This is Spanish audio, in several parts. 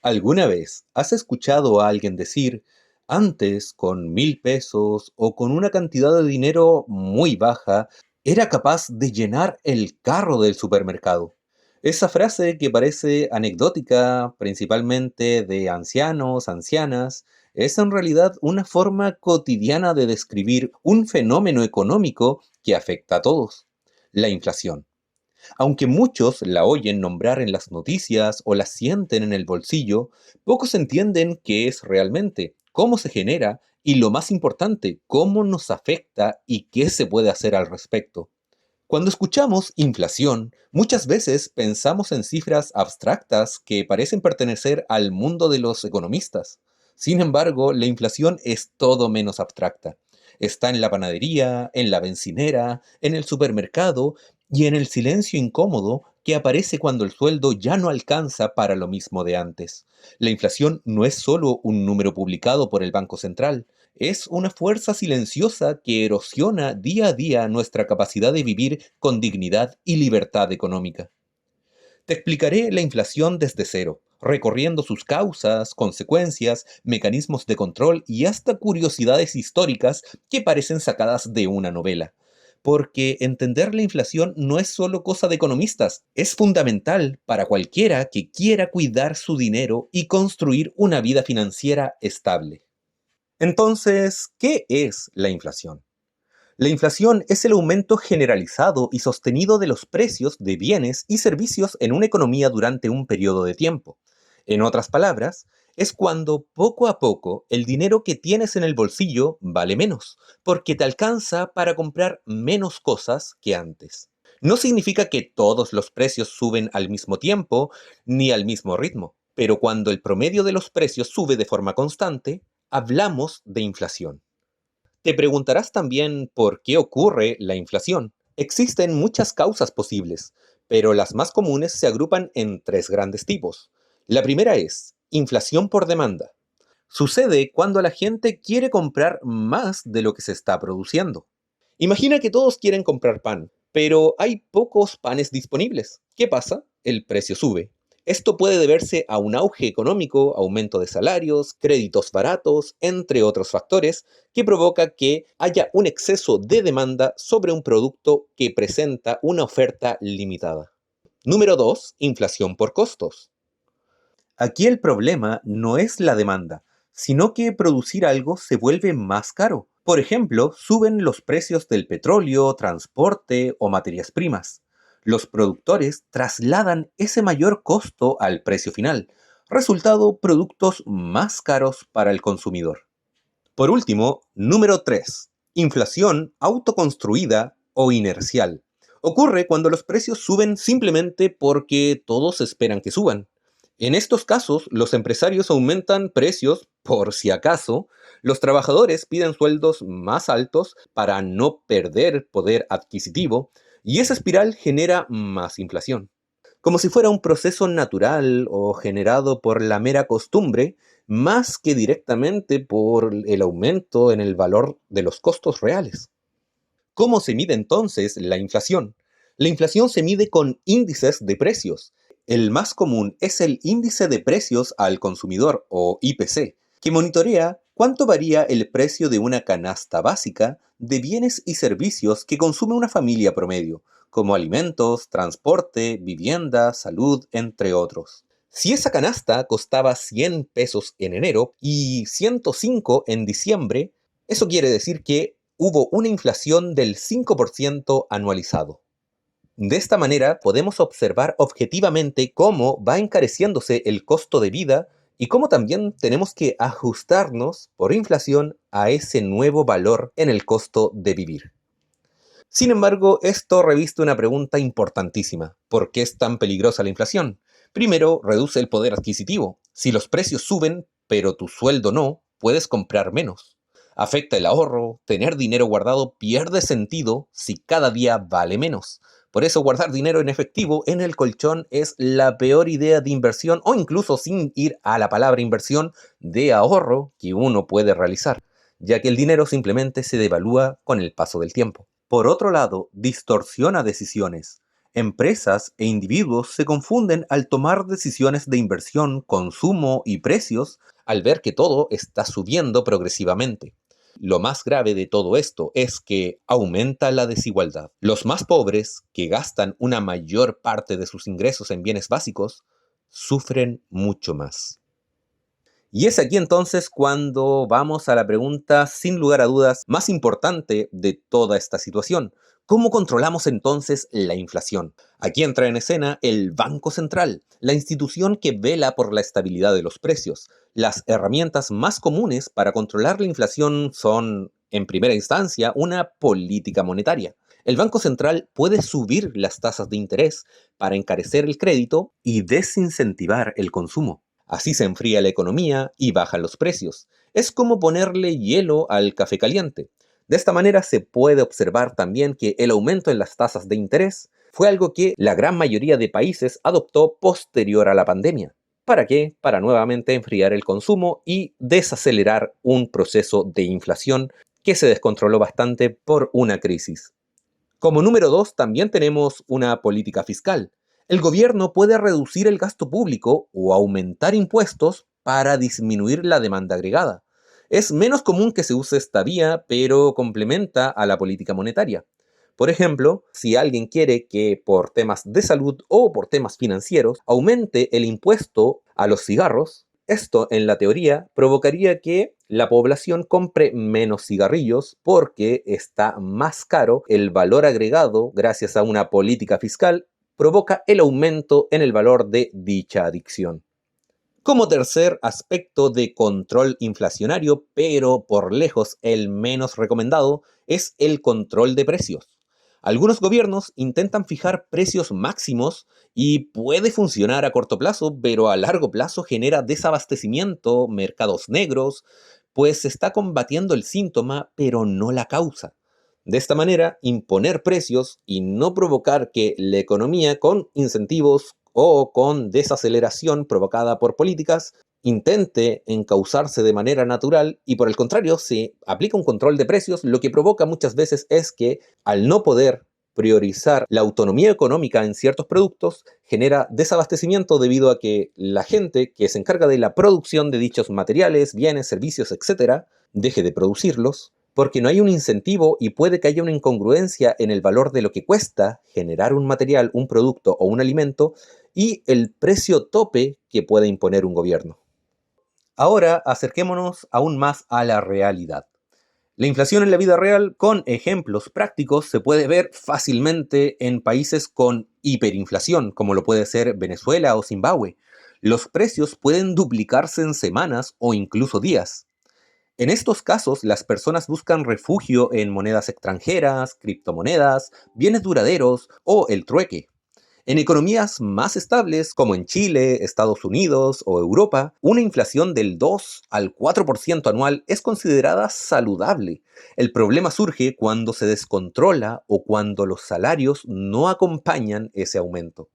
¿Alguna vez has escuchado a alguien decir, antes con 1.000 pesos o con una cantidad de dinero muy baja, era capaz de llenar el carro del supermercado? Esa frase que parece anecdótica, principalmente de ancianos, ancianas, es en realidad una forma cotidiana de describir un fenómeno económico que afecta a todos, la inflación. Aunque muchos la oyen nombrar en las noticias o la sienten en el bolsillo, pocos entienden qué es realmente, cómo se genera y lo más importante, cómo nos afecta y qué se puede hacer al respecto. Cuando escuchamos inflación, muchas veces pensamos en cifras abstractas que parecen pertenecer al mundo de los economistas. Sin embargo, la inflación es todo menos abstracta. Está en la panadería, en la bencinera, en el supermercado y en el silencio incómodo que aparece cuando el sueldo ya no alcanza para lo mismo de antes. La inflación no es solo un número publicado por el Banco Central, es una fuerza silenciosa que erosiona día a día nuestra capacidad de vivir con dignidad y libertad económica. Te explicaré la inflación desde cero, recorriendo sus causas, consecuencias, mecanismos de control y hasta curiosidades históricas que parecen sacadas de una novela. Porque entender la inflación no es solo cosa de economistas, es fundamental para cualquiera que quiera cuidar su dinero y construir una vida financiera estable. Entonces, ¿qué es la inflación? La inflación es el aumento generalizado y sostenido de los precios de bienes y servicios en una economía durante un periodo de tiempo. En otras palabras, es cuando poco a poco el dinero que tienes en el bolsillo vale menos, porque te alcanza para comprar menos cosas que antes. No significa que todos los precios suben al mismo tiempo ni al mismo ritmo, pero cuando el promedio de los precios sube de forma constante, hablamos de inflación. Te preguntarás también por qué ocurre la inflación. Existen muchas causas posibles, pero las más comunes se agrupan en tres grandes tipos. La primera es inflación por demanda. Sucede cuando la gente quiere comprar más de lo que se está produciendo. Imagina que todos quieren comprar pan, pero hay pocos panes disponibles. ¿Qué pasa? El precio sube. Esto puede deberse a un auge económico, aumento de salarios, créditos baratos, entre otros factores, que provoca que haya un exceso de demanda sobre un producto que presenta una oferta limitada. Número 2. Inflación por costos. Aquí el problema no es la demanda, sino que producir algo se vuelve más caro. Por ejemplo, suben los precios del petróleo, transporte o materias primas. Los productores trasladan ese mayor costo al precio final, resultado productos más caros para el consumidor. Por último, número 3. Inflación autoconstruida o inercial. Ocurre cuando los precios suben simplemente porque todos esperan que suban. En estos casos, los empresarios aumentan precios por si acaso, los trabajadores piden sueldos más altos para no perder poder adquisitivo y esa espiral genera más inflación. Como si fuera un proceso natural o generado por la mera costumbre, más que directamente por el aumento en el valor de los costos reales. ¿Cómo se mide entonces la inflación? La inflación se mide con índices de precios. El más común es el índice de precios al consumidor o IPC, que monitorea cuánto varía el precio de una canasta básica de bienes y servicios que consume una familia promedio, como alimentos, transporte, vivienda, salud, entre otros. Si esa canasta costaba 100 pesos en enero y 105 en diciembre, eso quiere decir que hubo una inflación del 5% anualizado. De esta manera podemos observar objetivamente cómo va encareciéndose el costo de vida y cómo también tenemos que ajustarnos por inflación a ese nuevo valor en el costo de vivir. Sin embargo, esto reviste una pregunta importantísima. ¿Por qué es tan peligrosa la inflación? Primero, reduce el poder adquisitivo. Si los precios suben, pero tu sueldo no, puedes comprar menos. Afecta el ahorro, tener dinero guardado pierde sentido si cada día vale menos. Por eso guardar dinero en efectivo en el colchón es la peor idea de inversión o incluso sin ir a la palabra inversión de ahorro que uno puede realizar, ya que el dinero simplemente se devalúa con el paso del tiempo. Por otro lado, distorsiona decisiones. Empresas e individuos se confunden al tomar decisiones de inversión, consumo y precios al ver que todo está subiendo progresivamente. Lo más grave de todo esto es que aumenta la desigualdad. Los más pobres, que gastan una mayor parte de sus ingresos en bienes básicos, sufren mucho más. Y es aquí entonces cuando vamos a la pregunta, sin lugar a dudas, más importante de toda esta situación. ¿Cómo controlamos entonces la inflación? Aquí entra en escena el Banco Central, la institución que vela por la estabilidad de los precios. Las herramientas más comunes para controlar la inflación son, en primera instancia, una política monetaria. El Banco Central puede subir las tasas de interés para encarecer el crédito y desincentivar el consumo. Así se enfría la economía y bajan los precios. Es como ponerle hielo al café caliente. De esta manera se puede observar también que el aumento en las tasas de interés fue algo que la gran mayoría de países adoptó posterior a la pandemia. ¿Para qué? Para nuevamente enfriar el consumo y desacelerar un proceso de inflación que se descontroló bastante por una crisis. Como número dos, también tenemos una política fiscal. El gobierno puede reducir el gasto público o aumentar impuestos para disminuir la demanda agregada. Es menos común que se use esta vía, pero complementa a la política monetaria. Por ejemplo, si alguien quiere que por temas de salud o por temas financieros aumente el impuesto a los cigarros, esto en la teoría provocaría que la población compre menos cigarrillos porque está más caro, el valor agregado gracias a una política fiscal provoca el aumento en el valor de dicha adicción. Como tercer aspecto de control inflacionario, pero por lejos el menos recomendado, es el control de precios. Algunos gobiernos intentan fijar precios máximos y puede funcionar a corto plazo, pero a largo plazo genera desabastecimiento, mercados negros, pues se está combatiendo el síntoma, pero no la causa. De esta manera, imponer precios y no provocar que la economía con incentivos o con desaceleración provocada por políticas intente encauzarse de manera natural y por el contrario, si aplica un control de precios, lo que provoca muchas veces es que al no poder priorizar la autonomía económica en ciertos productos, genera desabastecimiento debido a que la gente que se encarga de la producción de dichos materiales, bienes, servicios, etcétera, deje de producirlos, porque no hay un incentivo y puede que haya una incongruencia en el valor de lo que cuesta generar un material, un producto o un alimento y el precio tope que puede imponer un gobierno. Ahora acerquémonos aún más a la realidad. La inflación en la vida real, con ejemplos prácticos, se puede ver fácilmente en países con hiperinflación, como lo puede ser Venezuela o Zimbabue. Los precios pueden duplicarse en semanas o incluso días. En estos casos, las personas buscan refugio en monedas extranjeras, criptomonedas, bienes duraderos o el trueque. En economías más estables, como en Chile, Estados Unidos o Europa, una inflación del 2 al 4% anual es considerada saludable. El problema surge cuando se descontrola o cuando los salarios no acompañan ese aumento.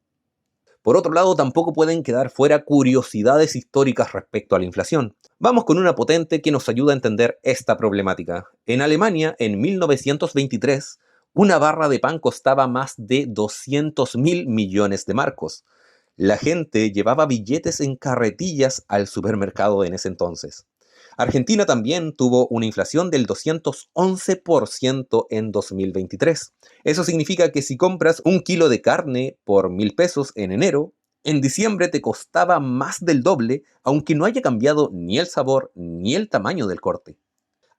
Por otro lado, tampoco pueden quedar fuera curiosidades históricas respecto a la inflación. Vamos con una potente que nos ayuda a entender esta problemática. En Alemania, en 1923, una barra de pan costaba más de 200.000 millones de marcos. La gente llevaba billetes en carretillas al supermercado en ese entonces. Argentina también tuvo una inflación del 211% en 2023. Eso significa que si compras un kilo de carne por 1.000 pesos en enero, en diciembre te costaba más del doble, aunque no haya cambiado ni el sabor ni el tamaño del corte.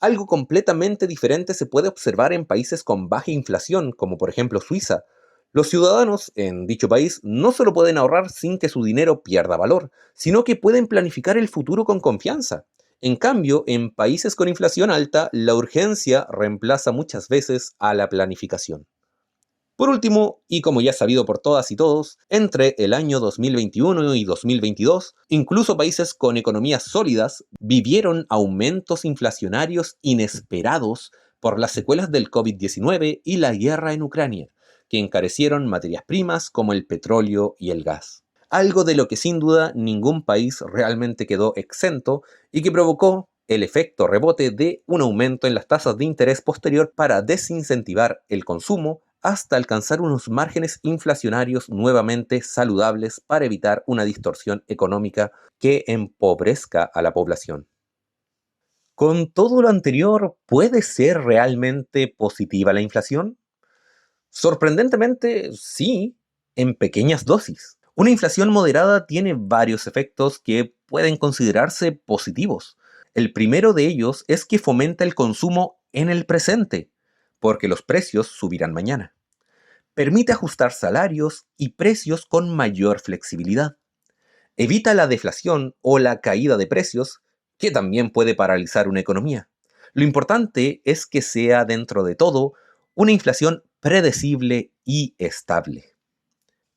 Algo completamente diferente se puede observar en países con baja inflación, como por ejemplo Suiza. Los ciudadanos en dicho país no solo pueden ahorrar sin que su dinero pierda valor, sino que pueden planificar el futuro con confianza. En cambio, en países con inflación alta, la urgencia reemplaza muchas veces a la planificación. Por último, y como ya sabido por todas y todos, entre el año 2021 y 2022, incluso países con economías sólidas vivieron aumentos inflacionarios inesperados por las secuelas del COVID-19 y la guerra en Ucrania, que encarecieron materias primas como el petróleo y el gas. Algo de lo que sin duda ningún país realmente quedó exento y que provocó el efecto rebote de un aumento en las tasas de interés posterior para desincentivar el consumo hasta alcanzar unos márgenes inflacionarios nuevamente saludables para evitar una distorsión económica que empobrezca a la población. Con todo lo anterior, ¿puede ser realmente positiva la inflación? Sorprendentemente, sí, en pequeñas dosis. Una inflación moderada tiene varios efectos que pueden considerarse positivos. El primero de ellos es que fomenta el consumo en el presente, porque los precios subirán mañana. Permite ajustar salarios y precios con mayor flexibilidad. Evita la deflación o la caída de precios, que también puede paralizar una economía. Lo importante es que sea, dentro de todo, una inflación predecible y estable.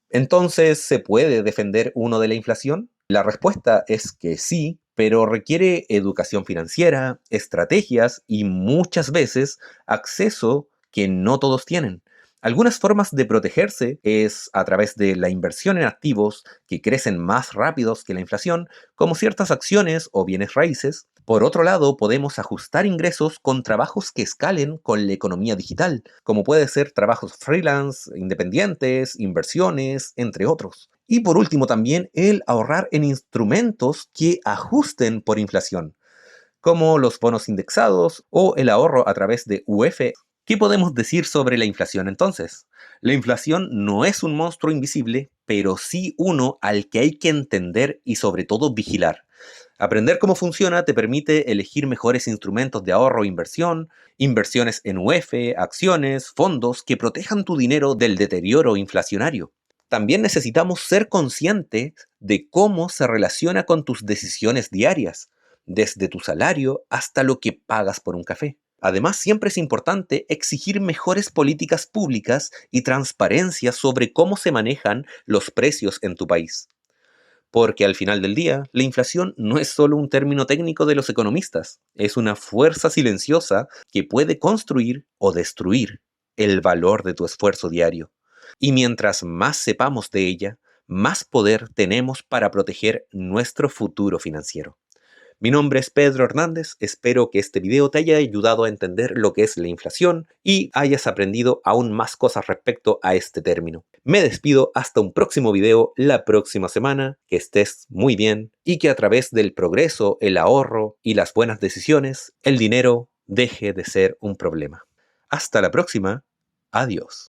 Entonces, ¿se puede defender uno de la inflación? La respuesta es que sí, pero requiere educación financiera, estrategias y muchas veces acceso que no todos tienen. Algunas formas de protegerse es a través de la inversión en activos que crecen más rápidos que la inflación, como ciertas acciones o bienes raíces. Por otro lado, podemos ajustar ingresos con trabajos que escalen con la economía digital, como puede ser trabajos freelance, independientes, inversiones, entre otros. Y por último también el ahorrar en instrumentos que ajusten por inflación, como los bonos indexados o el ahorro a través de UF. ¿Qué podemos decir sobre la inflación entonces? La inflación no es un monstruo invisible, pero sí uno al que hay que entender y sobre todo vigilar. Aprender cómo funciona te permite elegir mejores instrumentos de ahorro o inversión, inversiones en UF, acciones, fondos que protejan tu dinero del deterioro inflacionario. También necesitamos ser conscientes de cómo se relaciona con tus decisiones diarias, desde tu salario hasta lo que pagas por un café. Además, siempre es importante exigir mejores políticas públicas y transparencia sobre cómo se manejan los precios en tu país. Porque al final del día, la inflación no es solo un término técnico de los economistas, es una fuerza silenciosa que puede construir o destruir el valor de tu esfuerzo diario. Y mientras más sepamos de ella, más poder tenemos para proteger nuestro futuro financiero. Mi nombre es Pedro Hernández, espero que este video te haya ayudado a entender lo que es la inflación y hayas aprendido aún más cosas respecto a este término. Me despido hasta un próximo video la próxima semana, que estés muy bien y que a través del progreso, el ahorro y las buenas decisiones, el dinero deje de ser un problema. Hasta la próxima, adiós.